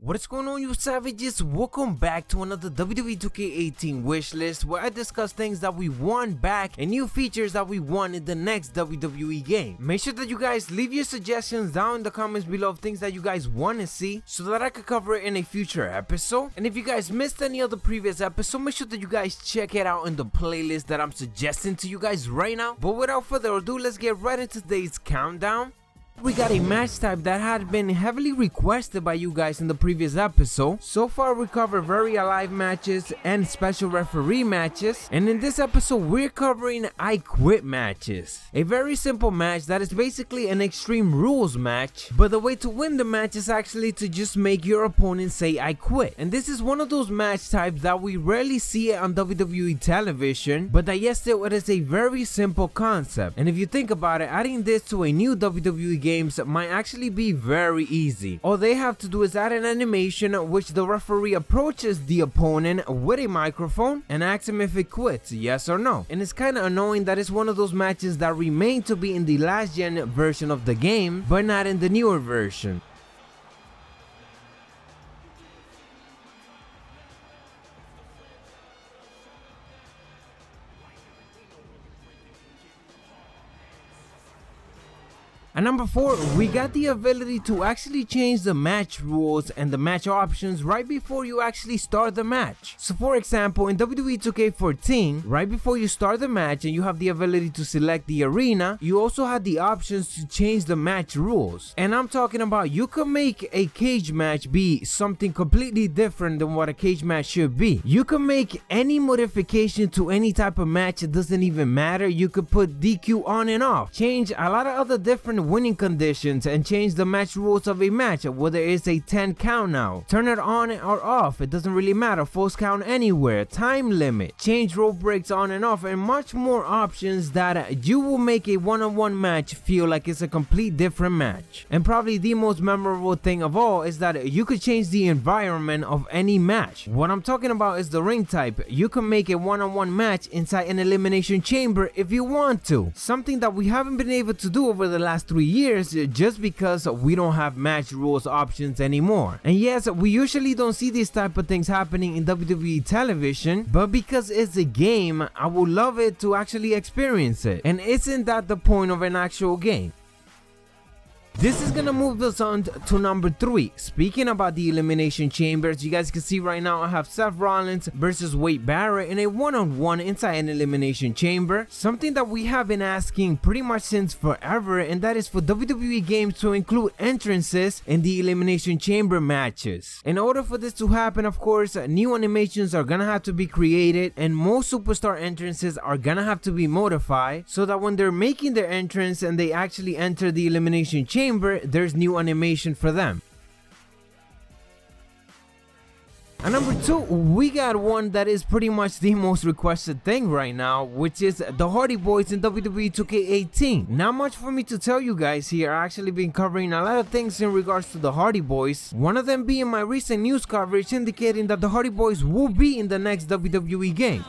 What is going on, you savages? Welcome back to another WWE 2K18 wish list where I discuss things that we want back and new features that we want in the next WWE game. Make sure that you guys leave your suggestions down in the comments below of things that you guys want to see so that I could cover it in a future episode. And if you guys missed any of the previous episode, make sure that you guys check it out in the playlist that I'm suggesting to you guys right now. But without further ado, let's get right into today's countdown. We got a match type that had been heavily requested by you guys in the previous episode. So far we covered very alive matches and special referee matches, and in this episode we're covering I Quit matches. A very simple match that is basically an Extreme Rules match, but the way to win the match is actually to just make your opponent say I quit. And this is one of those match types that we rarely see it on WWE television, but that yes, still it is a very simple concept. And if you think about it, adding this to a new WWE games might actually be very easy. All they have to do is add an animation which the referee approaches the opponent with a microphone and asks him if it quits, yes or no. And it's kind of annoying that it's one of those matches that remain to be in the last gen version of the game but not in the newer version. At number 4, we got the ability to actually change the match rules and the match options right before you actually start the match. So for example, in WWE 2K18, right before you start the match and you have the ability to select the arena, you also had the options to change the match rules. And I'm talking about you can make a cage match be something completely different than what a cage match should be. You can make any modification to any type of match, it doesn't even matter. You could put DQ on and off, change a lot of other different winning conditions, and change the match rules of a match, whether it's a 10 count now, turn it on or off, it doesn't really matter, false count anywhere, time limit, change rope breaks on and off, and much more options that you will make a one-on-one match feel like it's a complete different match. And probably the most memorable thing of all is that you could change the environment of any match. What I'm talking about is the ring type. You can make a one-on-one match inside an elimination chamber if you want to, something that we haven't been able to do over the last 3 years just because we don't have match rules options anymore. And yes, we usually don't see these type of things happening in WWE television, but because it's a game, I would love it to actually experience it. And isn't that the point of an actual game? This is gonna move us on to number 3. Speaking about the Elimination Chambers, you guys can see right now I have Seth Rollins versus Wade Barrett in a one-on-one inside an Elimination Chamber. Something that we have been asking pretty much since forever, and that is for WWE games to include entrances in the Elimination Chamber matches. In order for this to happen, of course, new animations are gonna have to be created, and most superstar entrances are gonna have to be modified so that when they're making their entrance and they actually enter the Elimination Chamber, there's new animation for them. And number 2, we got one that is pretty much the most requested thing right now, which is the Hardy Boys in WWE 2K18. Not much for me to tell you guys here. I actually been covering a lot of things in regards to the Hardy Boys, one of them being my recent news coverage indicating that the Hardy Boys will be in the next WWE game.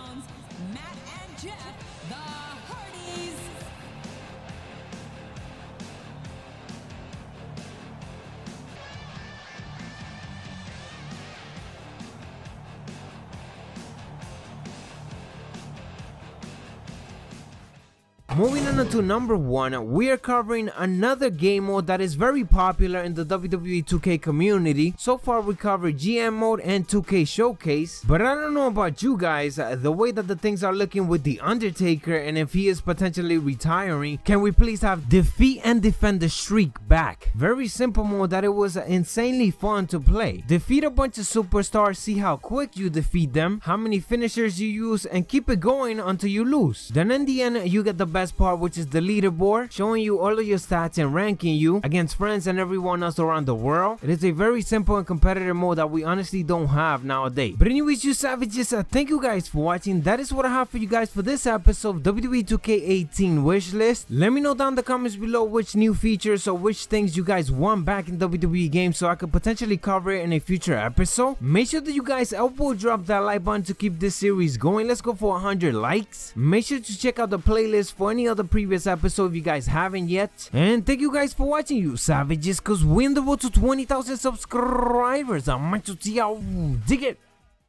Moving on to number 1, we are covering another game mode that is very popular in the WWE 2K community. So far we covered GM mode and 2K Showcase, but I don't know about you guys, the way that the things are looking with The Undertaker and if he is potentially retiring, can we please have Defeat and Defend the Streak back? Very simple mode that it was insanely fun to play. Defeat a bunch of superstars, see how quick you defeat them, how many finishers you use, and keep it going until you lose. Then in the end you get the best part, which is the leaderboard, showing you all of your stats and ranking you against friends and everyone else around the world. It is a very simple and competitive mode that we honestly don't have nowadays. But anyways, you savages, thank you guys for watching. That is what I have for you guys for this episode of WWE 2K18 Wishlist. Let me know down in the comments below which new features or which things you guys want back in WWE games so I could potentially cover it in a future episode. Make sure that you guys elbow drop that like button to keep this series going. Let's go for 100 likes. Make sure to check out the playlist for any other previous episode if you guys haven't yet. And thank you guys for watching, you savages, cause we're in the road to 20,000 subscribers. I'm Macho T, dig it.